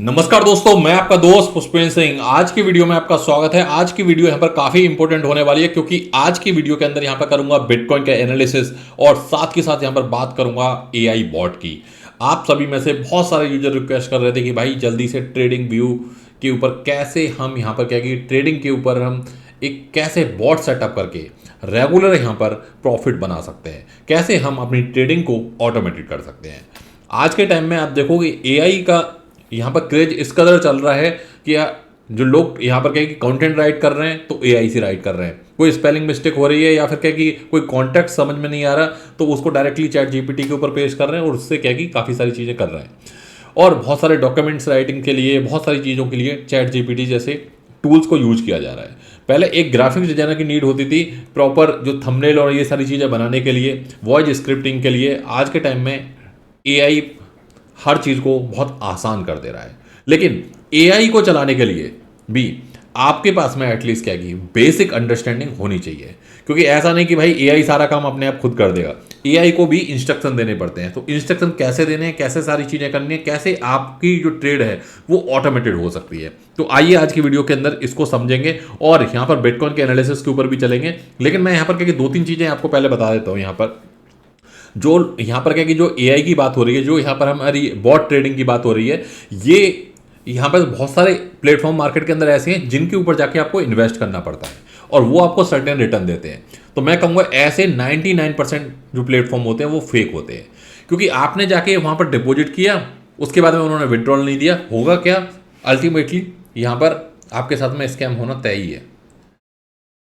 नमस्कार दोस्तों, मैं आपका दोस्त पुष्पेंद्र सिंह। आज की वीडियो में आपका स्वागत है। आज की वीडियो यहाँ पर काफी इंपॉर्टेंट होने वाली है क्योंकि आज की वीडियो के अंदर यहाँ पर करूंगा बिटकॉइन का एनालिसिस और साथ के साथ यहाँ पर बात करूंगा एआई बॉट की। आप सभी में से बहुत सारे यूजर रिक्वेस्ट कर रहे थे कि भाई जल्दी से ट्रेडिंग व्यू के ऊपर कैसे हम यहाँ पर क्या कि ट्रेडिंग के ऊपर हम एक कैसे बॉट सेटअप करके रेगुलर यहाँ पर प्रॉफिट बना सकते हैं, कैसे हम अपनी ट्रेडिंग को ऑटोमेटेड कर सकते हैं। आज के टाइम में आप देखोगे एआई का यहाँ पर क्रेज इस कदर चल रहा है कि जो लोग यहाँ पर क्या कि कंटेंट राइट कर रहे हैं तो एआई से राइट कर रहे हैं। कोई स्पेलिंग मिस्टेक हो रही है या फिर क्या कि कोई कॉन्टेक्स्ट समझ में नहीं आ रहा तो उसको डायरेक्टली चैट जीपीटी के ऊपर पेश कर रहे हैं और उससे क्या कि काफ़ी सारी चीज़ें कर रहे हैं। और बहुत सारे डॉक्यूमेंट्स राइटिंग के लिए, बहुत सारी चीज़ों के लिए चैट जीपीटी जैसे टूल्स को यूज किया जा रहा है। पहले एक ग्राफिक्स डिजाइनर की नीड होती थी प्रॉपर जो थंबनेल और ये सारी चीज़ें बनाने के लिए, वॉइस स्क्रिप्टिंग के लिए। आज के टाइम में एआई हर चीज़ को बहुत आसान कर दे रहा है। लेकिन एआई को चलाने के लिए भी आपके पास में एटलीस्ट क्या की बेसिक अंडरस्टैंडिंग होनी चाहिए, क्योंकि ऐसा नहीं कि भाई एआई सारा काम अपने आप खुद कर देगा। एआई को भी इंस्ट्रक्शन देने पड़ते हैं। तो इंस्ट्रक्शन कैसे देने हैं, कैसे सारी चीज़ें करनी है, कैसे आपकी जो ट्रेड है वो ऑटोमेटेड हो सकती है। तो आइए आज की वीडियो के अंदर इसको समझेंगे और यहाँ पर बिटकॉइन के एनालिसिस के ऊपर भी चलेंगे। लेकिन मैं यहाँ पर क्या दो तीन चीज़ें आपको पहले बता देता हूँ। जो यहाँ पर क्या कि जो एआई की बात हो रही है, जो यहाँ पर हमारी बॉट ट्रेडिंग की बात हो रही है, ये यहाँ पर बहुत सारे प्लेटफॉर्म मार्केट के अंदर ऐसे हैं जिनके ऊपर जाके आपको इन्वेस्ट करना पड़ता है और वो आपको सर्टेन रिटर्न देते हैं। तो मैं कहूँगा ऐसे 99% जो प्लेटफॉर्म होते हैं वो फेक होते हैं, क्योंकि आपने जाके वहाँ पर डिपॉजिट किया, उसके बाद में उन्होंने विड्रॉल नहीं दिया, होगा क्या? अल्टीमेटली यहाँ पर आपके साथ में स्कैम होना तय ही है।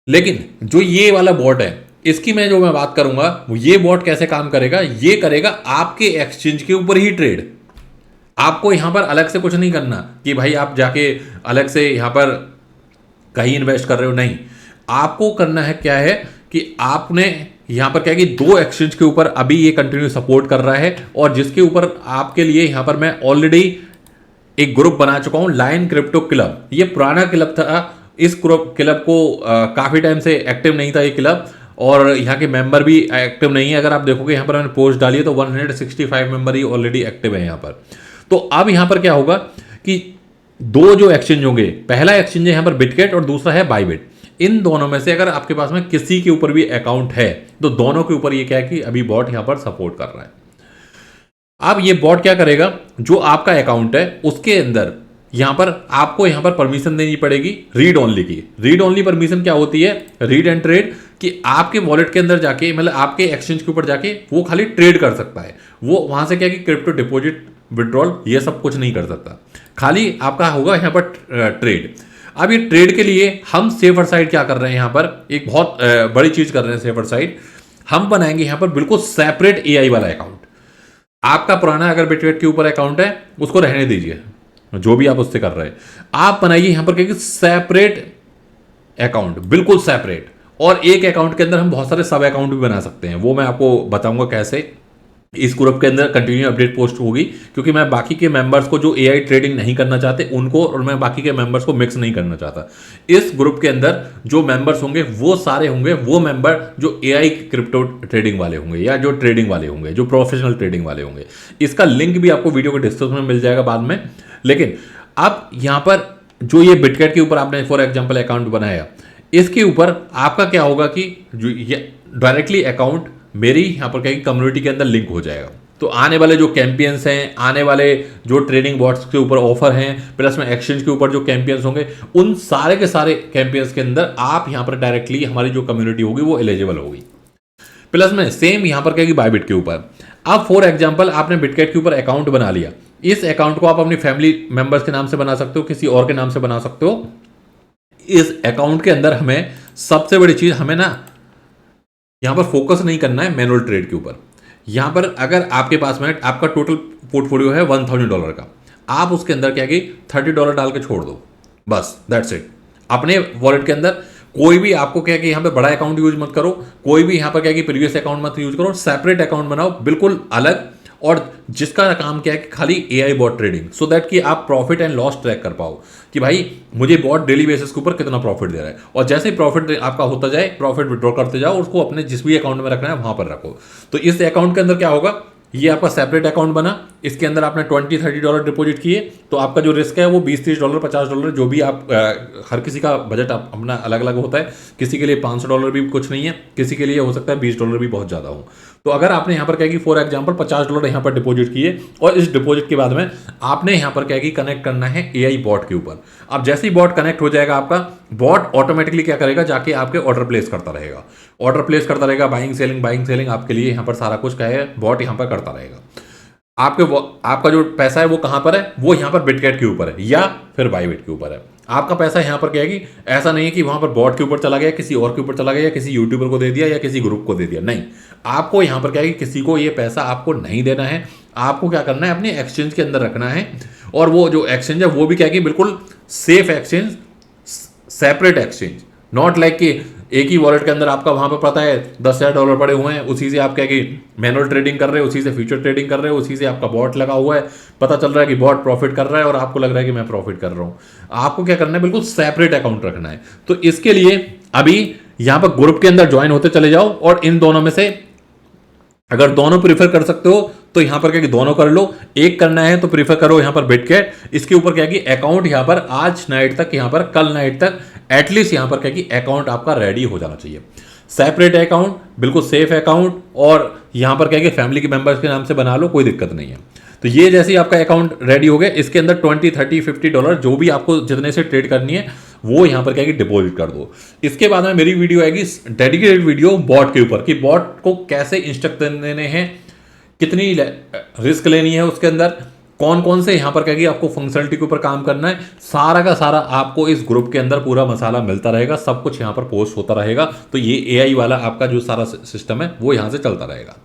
लेकिन जो ये वाला बॉट है, इसकी मैं बात करूंगा, वो ये बॉट कैसे काम करेगा, ये करेगा आपके एक्सचेंज के ऊपर ही ट्रेड। आपको यहां पर अलग से कुछ नहीं करना कि भाई आप जाके अलग से यहां पर कहीं इन्वेस्ट कर रहे हो, नहीं। आपको करना है क्या है कि आपने यहां पर क्या कि दो एक्सचेंज के ऊपर अभी ये कंटिन्यू सपोर्ट कर रहा है और जिसके ऊपर आपके लिए यहां पर मैं ऑलरेडी एक ग्रुप बना चुका हूं, लायन क्रिप्टो क्लब। ये पुराना क्लब था। इस क्लब को काफी टाइम से एक्टिव नहीं था ये क्लब, और यहाँ के मेंबर भी एक्टिव नहीं है। अगर आप देखोगे यहाँ पर मैंने पोस्ट डाली है तो 165 मेंबर ही ऑलरेडी एक्टिव है यहाँ पर। तो अब यहाँ पर क्या होगा कि दो जो एक्सचेंज होंगे, पहला एक्सचेंज है यहाँ पर बिटगेट और दूसरा है बाइबिट। इन दोनों में से अगर आपके पास में किसी के ऊपर भी अकाउंट है तो दोनों के ऊपर ये क्या है कि अभी बॉट यहाँ पर सपोर्ट कर रहा है। अब ये बॉट क्या करेगा, जो आपका अकाउंट है उसके अंदर यहां पर आपको यहां पर परमिशन देनी पड़ेगी रीड ओनली की। रीड ओनली परमिशन क्या होती है? रीड एंड ट्रेड, कि आपके वॉलेट के अंदर जाके, मतलब आपके एक्सचेंज के ऊपर जाके वो खाली ट्रेड कर सकता है। वो वहां से क्या कि क्रिप्टो डिपॉजिट, विड्रॉल, ये सब कुछ नहीं कर सकता। खाली आपका होगा यहां पर ट्रेड। अब ये ट्रेड के लिए हम सेफर साइड क्या कर रहे हैं, यहां पर एक बहुत बड़ी चीज कर रहे हैं। सेफर साइड हम बनाएंगे यहां पर बिल्कुल सेपरेट एआई वाला अकाउंट। आपका पुराना अगर बिटवेट के ऊपर अकाउंट है उसको रहने दीजिए, जो भी आप उससे कर रहे हैं। आप बनाइए यहां पर क्या सेपरेट अकाउंट, बिल्कुल सेपरेट। और एक अकाउंट के अंदर हम बहुत सारे सब अकाउंट भी बना सकते हैं, वो मैं आपको बताऊंगा कैसे। इस ग्रुप के अंदर कंटिन्यू अपडेट पोस्ट होगी, क्योंकि मैं बाकी के मेंबर्स को जो एआई ट्रेडिंग नहीं करना चाहते उनको, और मैं बाकी के मेंबर्स को मिक्स नहीं करना चाहता। इस ग्रुप के अंदर जो मेंबर्स होंगे वो सारे होंगे वो मेंबर जो एआई क्रिप्टो ट्रेडिंग वाले होंगे या जो ट्रेडिंग वाले होंगे, जो प्रोफेशनल ट्रेडिंग वाले होंगे। इसका लिंक भी आपको वीडियो के डिस्क्रिप्शन में मिल जाएगा बाद में। लेकिन अब यहां पर जो ये बिटगेट के ऊपर आपने फॉर एग्जांपल अकाउंट बनाया, इसके ऊपर आपका क्या होगा कि जो ये डायरेक्टली अकाउंट मेरी यहां पर क्या कम्युनिटी के अंदर लिंक हो जाएगा। तो आने वाले जो कैंपियंस हैं, आने वाले जो ट्रेडिंग बॉट्स के ऊपर ऑफर हैं, प्लस में एक्सचेंज के ऊपर जो कैंपियंस होंगे, उन सारे के सारे कैंपियंस के अंदर आप यहां पर डायरेक्टली हमारी जो कम्युनिटी होगी वो एलिजिबल होगी। प्लस में सेम यहां पर क्या कि बाइबिट के ऊपर, अब फॉर एग्जांपल आपने बिटगेट के ऊपर अकाउंट बना लिया। इस अकाउंट को आप अपनी फैमिली मेंबर्स के नाम से बना सकते हो, किसी और के नाम से बना सकते हो। इस अकाउंट के अंदर हमें सबसे बड़ी चीज, हमें ना यहां पर फोकस नहीं करना है मैनुअल ट्रेड के ऊपर। यहां पर अगर आपके पास में आपका टोटल पोर्टफोलियो है $1000 का, आप उसके अंदर क्या कि $30 डाल के छोड़ दो, बस दैट्स इट। अपने वॉलेट के अंदर कोई भी आपको क्या कि यहां पे बड़ा अकाउंट यूज मत करो, कोई भी यहां पर क्या कि प्रीवियस अकाउंट मत यूज करो, सेपरेट अकाउंट बनाओ बिल्कुल अलग, और जिसका काम क्या है कि खाली AI bot trading, so that कि आप प्रॉफिट एंड लॉस ट्रैक कर पाओ कि भाई मुझे बॉट डेली बेसिस के ऊपर कितना प्रॉफिट दे रहा है। और जैसे ही प्रॉफिट आपका होता जाए, प्रॉफिट विड्रॉ करते जाओ, उसको अपने जिस भी अकाउंट में रखना है वहां पर रखो। तो इस अकाउंट के अंदर क्या होगा, ये आपका सेपरेट अकाउंट बना, इसके अंदर आपने $20-30 डिपॉजिट किए, तो आपका जो रिस्क है वो $20-30 $50 जो भी आप हर किसी का बजट अपना अलग अलग होता है। किसी के लिए $500 भी कुछ नहीं है, किसी के लिए हो सकता है $20 भी बहुत ज़्यादा हो। तो अगर आपने यहाँ पर क्या कि फॉर एग्जाम्पल $50 यहाँ पर डिपॉजिट किए और इस डिपॉजिट के बाद में आपने यहाँ पर क्या कि कनेक्ट करना है AI बॉट के ऊपर। अब जैसे ही बॉट कनेक्ट हो जाएगा आपका, बॉट ऑटोमेटिकली क्या करेगा, जाके आपके ऑर्डर प्लेस करता रहेगा, ऑर्डर प्लेस करता रहेगा, बाइंग सेलिंग आपके लिए यहाँ पर सारा कुछ क्या है बॉट यहाँ पर करता रहेगा। आपका जो पैसा है वो कहां पर है, वो यहां पर बिटकैट के ऊपर है या फिर बाइबिट के ऊपर है। आपका पैसा यहां पर क्या है कि ऐसा नहीं है कि वहां पर बॉट के ऊपर चला गया, किसी और के ऊपर चला गया, या किसी यूट्यूबर को दे दिया या किसी ग्रुप को दे दिया, नहीं। आपको यहां पर क्या है कि किसी को ये पैसा आपको नहीं देना है। आपको क्या करना है, अपने एक्सचेंज के अंदर रखना है, और वो जो एक्सचेंज है वो भी क्या है कि बिल्कुल safe exchange, separate exchange, not like कि एक ही वॉलेट के अंदर आपका वहां पर पता है $10,000 पड़े हुए हैं, उसी से आप क्या कि मैनुअल ट्रेडिंग कर रहे हो, उसी से फ्यूचर ट्रेडिंग कर रहे हो, उसी से आपका बॉट लगा हुआ है, पता चल रहा है कि बॉट प्रॉफिट कर रहा है और आपको लग रहा है कि मैं प्रॉफिट कर रहा हूं। आपको क्या करना है, बिल्कुल सेपरेट अकाउंट रखना है। तो इसके लिए अभी यहां पर ग्रुप के अंदर ज्वाइन होते चले जाओ, और इन दोनों में से अगर दोनों प्रीफर कर सकते हो तो यहां पर क्या कि दोनों कर लो। एक करना है तो प्रीफर करो यहां पर बिटकैट, इसके ऊपर क्या कि अकाउंट यहां पर आज नाइट तक, यहां पर कल नाइट तक एटलीस्ट यहां पर क्या कि अकाउंट आपका रेडी हो जाना चाहिए। सेपरेट अकाउंट, बिल्कुल सेफ अकाउंट, और यहां पर क्या कि फैमिली के मेंबर्स के नाम से बना लो, कोई दिक्कत नहीं है। तो ये जैसे ही आपका अकाउंट रेडी हो गया, इसके अंदर $20, $30, $50 जो भी आपको जितने से ट्रेड करनी है वो यहां पर क्या कि डिपॉजिट कर दो। इसके बाद में मेरी वीडियो आएगी, डेडिकेटेड वीडियो बॉट के ऊपर, कि बॉट को कैसे इंस्ट्रक्शन देने हैं, कितनी रिस्क लेनी है उसके अंदर, कौन कौन से यहां पर क्या कि आपको फंक्शनलिटी के ऊपर काम करना है, सारा का सारा आपको इस ग्रुप के अंदर पूरा मसाला मिलता रहेगा, सब कुछ यहां पर पोस्ट होता रहेगा। तो ये AI वाला आपका जो सारा सिस्टम है वो यहां से चलता रहेगा।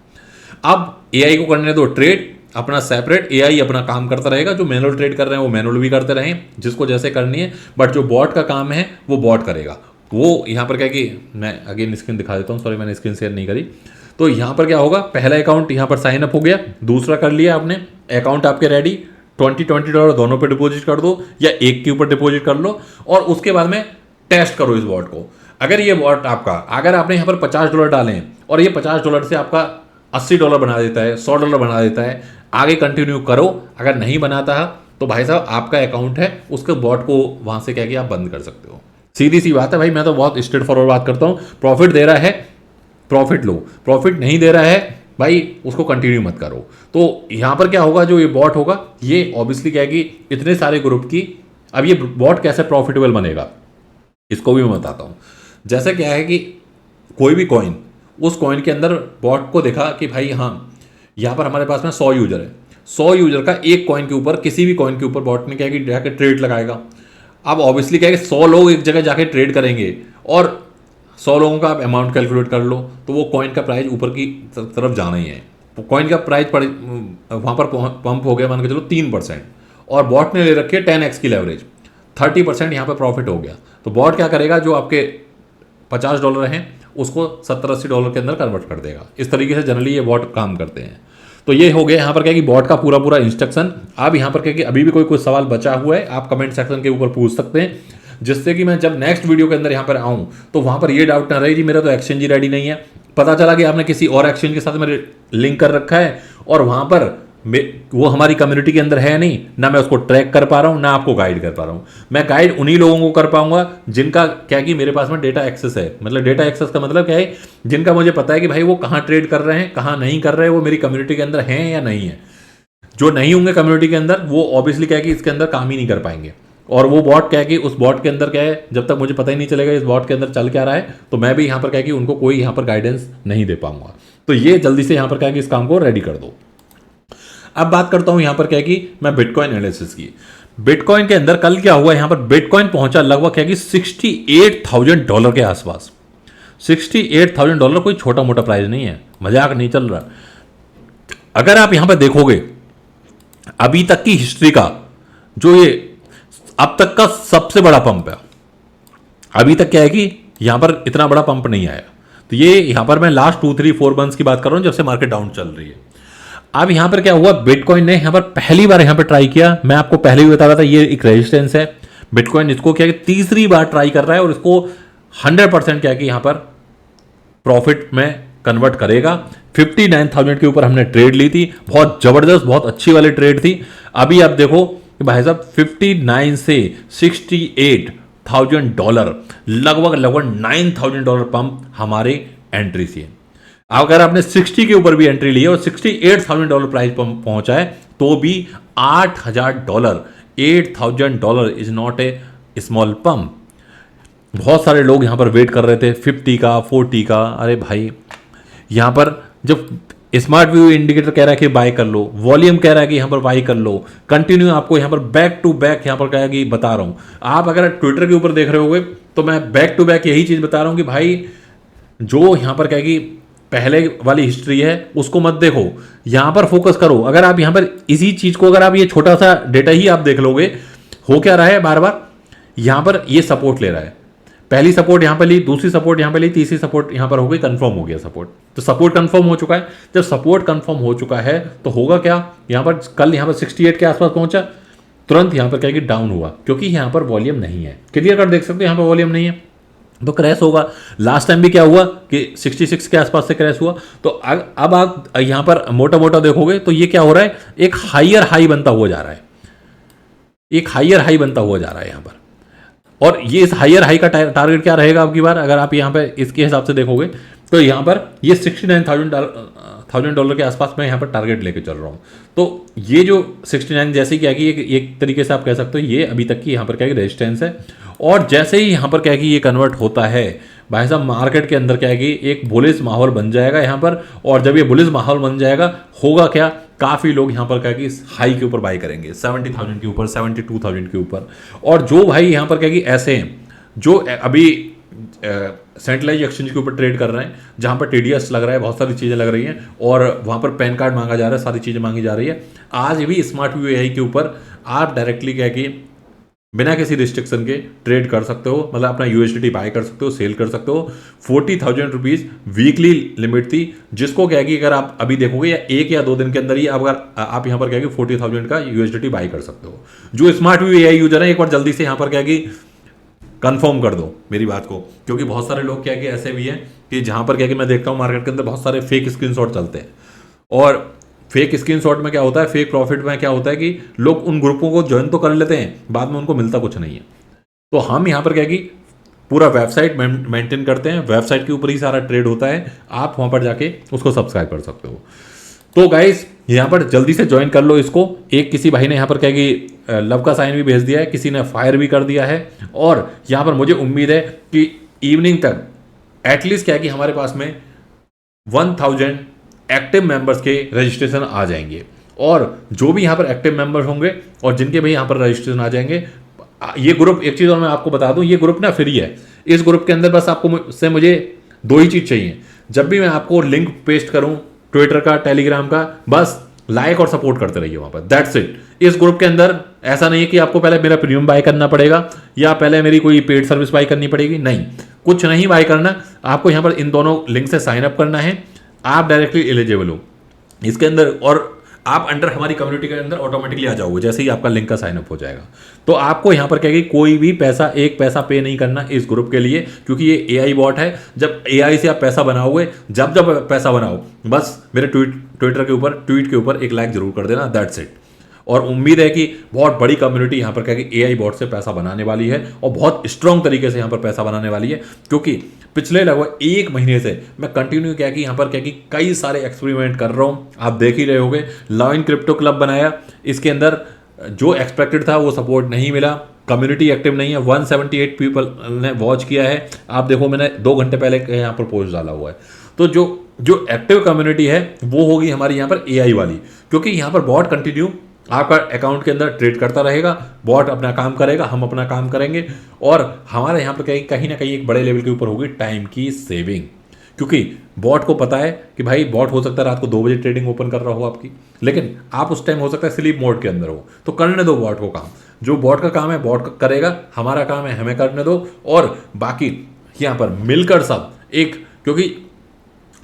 अब AI को करने दो ट्रेड अपना सेपरेट, AI अपना काम करता रहेगा। जो मैनुअल ट्रेड कर रहे हैं वो मैनुअल भी करते रहें, जिसको जैसे करनी है, बट जो बॉट का काम है वो बॉट करेगा। वो यहाँ पर क्या कि मैं अगेन स्क्रीन दिखा देता हूँ, सॉरी मैंने स्क्रीन शेयर नहीं करी। तो यहाँ पर क्या होगा, पहला अकाउंट यहाँ पर साइन अप हो गया, दूसरा कर लिया आपने, अकाउंट आपके रेडी, $20 दोनों पे डिपॉजिट कर दो या एक के ऊपर डिपॉजिट कर लो, और उसके बाद में टेस्ट करो इस बॉट को। अगर ये बॉट आपका, अगर आपने यहाँ पर $50 डालें और ये $50 से आपका $80 बना देता है, $100 बना देता है, आगे कंटिन्यू करो। अगर नहीं बनाता है तो भाई साहब आपका अकाउंट है, उसके बॉट को वहां से क्या कि आप बंद कर सकते हो। सीधी सी बात है भाई, मैं तो बहुत स्ट्रेट फॉरवर्ड बात करता हूं। प्रॉफिट दे रहा है प्रॉफिट लो, प्रॉफिट नहीं दे रहा है भाई उसको कंटिन्यू मत करो। तो यहां पर क्या होगा, जो ये बॉट होगा ये ऑब्वियसली क्या है कि इतने सारे ग्रुप की, अब ये बॉट कैसे प्रॉफिटेबल बनेगा इसको भी मैं बताता हूं। जैसे क्या है कि कोई भी कॉइन, उस कॉइन के अंदर बॉट को देखा कि भाई हाँ यहाँ पर हमारे पास में 100 यूजर है, 100 यूजर का एक कॉइन के ऊपर, किसी भी कॉइन के ऊपर बॉट ने क्या कि जाके ट्रेड लगाएगा। अब ऑब्वियसली क्या है कि 100 लोग एक जगह जाके ट्रेड करेंगे और 100 लोगों का आप अमाउंट कैलकुलेट कर लो, तो वो कॉइन का प्राइस ऊपर की तरफ जाना ही है। कॉइन का प्राइस वहाँ पर पंप हो गया मान के चलो 3%, और बॉट ने ले रखी है 10x की लेवरेज, 30% यहाँ पर प्रॉफिट हो गया। तो बॉट क्या करेगा, जो आपके $50 हैं उसको $70-80 के अंदर कन्वर्ट कर देगा। इस तरीके से जनरली ये बॉट काम करते हैं। तो ये हो गया यहाँ पर क्या कि बॉट का पूरा इंस्ट्रक्शन। अब यहाँ पर क्या कि अभी भी कोई सवाल बचा हुआ है आप कमेंट सेक्शन के ऊपर पूछ सकते हैं, जिससे कि मैं जब नेक्स्ट वीडियो के अंदर यहाँ पर आऊँ तो वहाँ पर ये डाउट ना रहे कि मेरा तो एक्सचेंज ही रेडी नहीं है। पता चला कि आपने किसी और एक्सचेंज के साथ मेरे लिंक कर रखा है और वहाँ पर वो हमारी कम्युनिटी के अंदर है नहीं, ना मैं उसको ट्रैक कर पा रहा हूँ, ना आपको गाइड कर पा रहा हूँ। मैं गाइड उन्हीं लोगों को कर पाऊंगा जिनका क्या कि मेरे पास में डेटा एक्सेस है। मतलब डेटा एक्सेस का मतलब क्या है, जिनका मुझे पता है कि भाई वो कहाँ ट्रेड कर रहे हैं, कहाँ नहीं कर रहे हैं, वो मेरी कम्युनिटी के अंदर हैं या नहीं है। जो नहीं होंगे कम्युनिटी के अंदर वो ऑब्वियसली क्या है कि इसके अंदर काम ही नहीं कर पाएंगे। और वो बॉट क्या है कि उस बॉट के अंदर क्या है, जब तक मुझे पता ही नहीं चलेगा इस बॉट के अंदर चल क्या रहा है, तो मैं भी यहाँ पर क्या है कि उनको कोई यहाँ पर गाइडेंस नहीं दे पाऊंगा। तो ये जल्दी से यहाँ पर क्या है कि इस काम को रेडी कर दो। अब बात करता हूं यहां पर क्या कि मैं बिटकॉइन एनालिसिस की। बिटकॉइन के अंदर कल क्या हुआ, यहां पर बिटकॉइन पहुंचा लगभग क्या कि $68,000 के आसपास। $68,000 कोई छोटा मोटा प्राइस नहीं है, मजाक नहीं चल रहा। अगर आप यहां पर देखोगे अभी तक की हिस्ट्री का, जो ये अब तक का सबसे बड़ा पंप है। अभी तक क्या है कि यहां पर इतना बड़ा पंप नहीं आया। तो ये यहां पर मैं लास्ट 2, 3, 4 मंथ्स की बात कर रहा हूं, जब से मार्केट डाउन चल रही है। अब यहां पर क्या हुआ, बिटकॉइन ने यहां पर पहली बार यहां पर ट्राई किया। मैं आपको पहले भी बता रहा था ये एक रेजिस्टेंस है। बिटकॉइन इसको क्या कि तीसरी बार ट्राई कर रहा है और इसको 100% क्या कि यहां पर प्रॉफिट में कन्वर्ट करेगा। 59,000 के ऊपर हमने ट्रेड ली थी, बहुत जबरदस्त, बहुत अच्छी वाली ट्रेड थी। अभी आप देखो कि भाई साहब 59 से $68,000, लगभग लगभग $9,000 पंप हमारे एंट्री से। अगर आपने 60 के ऊपर भी एंट्री ली है और $68,000 प्राइस पहुंचा है तो भी $8,000, $8,000 is not a small pump. बहुत सारे लोग यहां पर वेट कर रहे थे 50 का, 40 का। अरे भाई, यहां पर जब स्मार्ट व्यू इंडिकेटर कह रहा है कि बाय कर लो, वॉल्यूम कह रहा है कि यहां पर बाय कर लो, कंटिन्यू आपको यहां पर बैक टू बैक यहां पर कहा कि बता रहा हूं। आप अगर ट्विटर के ऊपर देख रहे होगे तो मैं बैक टू बैक यही चीज बता रहा हूं कि भाई जो यहां पर कहेगी पहले वाली हिस्ट्री है उसको मत देखो, यहां पर फोकस करो। अगर आप यहां पर इसी चीज को, अगर आप ये छोटा सा डेटा ही आप देख लोगे, हो क्या रहा है, बार बार यहां पर ये सपोर्ट ले रहा है। पहली सपोर्ट यहां पर ली, दूसरी सपोर्ट यहां पर ली, तीसरी सपोर्ट यहां पर हो गई, कंफर्म हो गया सपोर्ट। तो सपोर्ट कंफर्म हो चुका है। जब सपोर्ट कंफर्म हो चुका है तो होगा क्या, यहां पर कल यहां पर 68 के आसपास पहुंचा, तुरंत यहां पर क्या कि डाउन हुआ, क्योंकि यहां पर वॉल्यूम नहीं है। क्लियर कर देख सकते हो, यहां पर वॉल्यूम नहीं है तो क्रैश होगा। लास्ट टाइम भी क्या हुआ कि 66 के आसपास से क्रैश हुआ। तो अब आप यहां पर मोटा मोटा देखोगे तो ये क्या हो रहा है, एक हाइयर हाई बनता हुआ जा रहा है, एक हाइयर हाई बनता हुआ जा रहा है यहां पर। और ये इस हाइयर हाई का टारगेट क्या रहेगा आपकी बार, अगर आप यहां पर इसके हिसाब से देखोगे तो यहां पर ये $69,000 के आसपास मैं यहां पर टारगेट लेके चल रहा हूं। तो ये जो 69 जैसे क्या कि एक तरीके से आप कह सकते हो ये अभी तक की यहां पर क्या कि रेजिस्टेंस है। और जैसे ही यहां पर क्या कि ये कन्वर्ट होता है भाई साहब, मार्केट के अंदर क्या है कि एक बुलिश माहौल बन जाएगा यहां पर। और जब ये बुलिश माहौल बन जाएगा, होगा क्या, काफी लोग यहां पर क्या कि हाई के ऊपर बाई करेंगे, 70,000 के ऊपर, 72,000 के ऊपर। और जो भाई यहां पर क्या कि ऐसे हैं जो अभी सेंट्रलाइज एक्सचेंज के ऊपर ट्रेड कर रहे हैं, जहां पर टीडीएस लग रहा है, बहुत सारी चीजें लग रही हैं और वहां पर पैन कार्ड मांगा जा रहा है, सारी चीजें मांगी जा रही है। आज भी स्मार्ट व्यू एआई के ऊपर आप डायरेक्टली क्या कि बिना किसी रिस्ट्रिक्शन के ट्रेड कर सकते हो, मतलब अपना यूएसडीटी बाय कर सकते हो, सेल कर सकते हो। 40,000 रुपीज वीकली लिमिट थी, जिसको क्या कि अगर आप अभी देखोगे या 1 या 2 दिन के अंदर ही अगर आप यहां पर क्या कि 40,000 का यूएसडीटी बाय कर सकते हो। जो स्मार्ट व्यू एआई यूजर है, एक बार जल्दी से यहां पर क्या कि कंफर्म कर दो मेरी बात को, क्योंकि बहुत सारे लोग क्या कि ऐसे भी हैं कि जहां पर क्या कि मैं देखता हूं मार्केट के अंदर बहुत सारे फेक स्क्रीनशॉट चलते हैं। और फेक स्क्रीनशॉट में क्या होता है, फेक प्रॉफिट में क्या होता है कि लोग उन ग्रुपों को ज्वाइन तो कर लेते हैं, बाद में उनको मिलता कुछ नहीं है। तो हम यहां पर क्या कि पूरा वेबसाइट मेंटेन करते हैं, वेबसाइट के ऊपर ही सारा ट्रेड होता है, आप वहां पर जाके उसको सब्सक्राइब कर सकते हो। तो गाइस यहां पर जल्दी से ज्वाइन कर लो इसको। एक किसी भाई ने यहां पर क्या कि लव का साइन भी भेज दिया है, किसी ने फायर भी कर दिया है। और यहां पर मुझे उम्मीद है कि इवनिंग तक एटलीस्ट क्या कि हमारे पास में 1000 एक्टिव मेंबर्स के रजिस्ट्रेशन आ जाएंगे। और जो भी यहाँ पर एक्टिव मेंबर होंगे और जिनके भी यहाँ पर रजिस्ट्रेशन आ जाएंगे, ये ग्रुप, एक चीज़ और मैं आपको बता दूं, ये ग्रुप ना फ्री है। इस ग्रुप के अंदर बस आपको से मुझे 2 ही चीज़ चाहिए। जब भी मैं आपको लिंक पेस्ट करूं ट्विटर का, टेलीग्राम का, बस लाइक और सपोर्ट करते रहिए वहां पर, दैट्स इट। इस ग्रुप के अंदर ऐसा नहीं है कि आपको पहले मेरा प्रीमियम बाय करना पड़ेगा या पहले मेरी कोई पेड सर्विस बाय करनी पड़ेगी, नहीं, कुछ नहीं बाय करना। आपको यहाँ पर इन दोनों लिंक से साइन अप करना है, आप डायरेक्टली एलिजिबल हो इसके अंदर और आप अंडर हमारी कम्युनिटी के अंदर ऑटोमेटिकली आ जाओगे जैसे ही आपका लिंक का साइन अप हो जाएगा। तो आपको यहां पर क्या कि कोई भी पैसा, एक पैसा पे नहीं करना इस ग्रुप के लिए, क्योंकि ये एआई बॉट है। जब एआई से आप पैसा बनाओगे, जब जब पैसा बनाओ, बस मेरे ट्विटर के ऊपर, ट्वीट के ऊपर एक लाइक जरूर कर देना, दैट्स इट। और उम्मीद है कि बहुत बड़ी कम्युनिटी यहाँ पर क्या कि एआई बॉट से पैसा बनाने वाली है और बहुत स्ट्रॉन्ग तरीके से यहाँ पर पैसा बनाने वाली है, क्योंकि पिछले लगभग 1 महीने से मैं कंटिन्यू क्या कि यहाँ पर क्या कि कई सारे एक्सपेरिमेंट कर रहा हूँ। आप देख ही रहे होगे, लॉइन क्रिप्टो क्लब बनाया, इसके अंदर जो एक्सपेक्टेड था वो सपोर्ट नहीं मिला, कम्युनिटी एक्टिव नहीं है, 178 पीपल ने वॉच किया है। आप देखो मैंने 2 घंटे पहले यहाँ पर पोस्ट डाला हुआ है। तो जो एक्टिव कम्युनिटी है वो होगी हमारी यहाँ पर एआई वाली, क्योंकि यहाँ पर बॉट कंटिन्यू आपका अकाउंट के अंदर ट्रेड करता रहेगा, बॉट अपना काम करेगा, हम अपना काम करेंगे। और हमारे यहाँ पर कहीं ना कहीं एक बड़े लेवल के ऊपर होगी टाइम की सेविंग, क्योंकि बॉट को पता है कि भाई बॉट हो सकता है रात को 2 बजे ट्रेडिंग ओपन कर रहा हो आपकी, लेकिन आप उस टाइम हो सकता है स्लीप मोड के अंदर हो, तो करने दो बॉट को काम। जो बॉट का काम है बॉट करेगा, हमारा काम है हमें करने दो। और बाकी यहाँ पर मिलकर सब एक, क्योंकि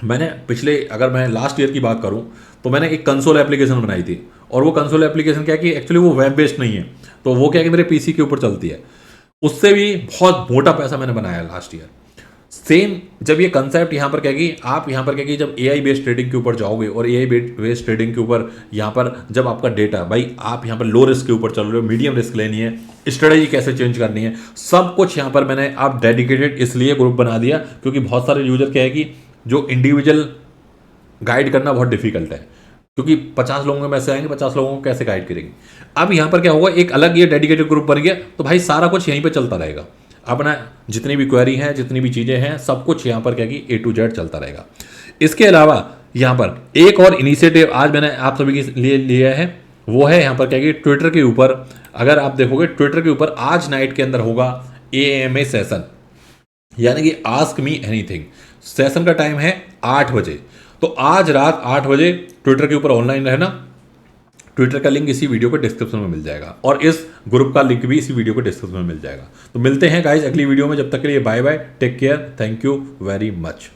मैंने पिछले, अगर मैं लास्ट ईयर की बात करूं तो मैंने एक कंसोल एप्लीकेशन बनाई थी, और वो कंसोल एप्लीकेशन क्या कि एक्चुअली वो वेब बेस्ड नहीं है, तो वो क्या कि मेरे पीसी के ऊपर चलती है। उससे भी बहुत मोटा पैसा मैंने बनाया लास्ट ईयर। सेम जब ये कंसेप्ट यहाँ पर कहेगी, आप यहाँ पर कहेगी जब एआई बेस्ड ट्रेडिंग के ऊपर जाओगे और एआई बेस्ड ट्रेडिंग के ऊपर यहाँ पर जब आपका डेटा, भाई आप यहाँ पर लो रिस्क के ऊपर चल रहे हो, मीडियम रिस्क लेनी है, स्ट्रेटेजी कैसे चेंज करनी है, सब कुछ यहाँ पर मैंने आप डेडिकेटेड इसलिए ग्रुप बना दिया क्योंकि बहुत सारे यूजर क्या है कि जो इंडिविजुअल गाइड करना बहुत डिफिकल्ट है, क्योंकि 50 लोगों में से आएंगे, 50 लोगों को कैसे गाइड करेंगे। अब यहाँ पर क्या होगा, एक अलग ये डेडिकेटेड ग्रुप बन गया, तो भाई सारा कुछ यहीं पे चलता रहेगा, अपना जितनी भी क्वेरी है, जितनी भी चीज़ें हैं, सब कुछ यहाँ पर क्या कि A to Z चलता रहेगा। इसके अलावा यहाँ पर एक और इनिशिएटिव आज मैंने आप सभी के लिए लिया है, वो है यहाँ पर क्या कि ट्विटर के ऊपर, अगर आप देखोगे ट्विटर के ऊपर आज नाइट के अंदर होगा AMA सेशन, यानी कि आस्क मी एनीथिंग। सेशन का टाइम है 8 बजे, तो आज रात 8 बजे ट्विटर के ऊपर ऑनलाइन रहना। ट्विटर का लिंक इसी वीडियो को डिस्क्रिप्शन में मिल जाएगा और इस ग्रुप का लिंक भी इसी वीडियो को डिस्क्रिप्शन में मिल जाएगा। तो मिलते हैं गाइज अगली वीडियो में, जब तक के लिए bye bye, take care, thank you very much.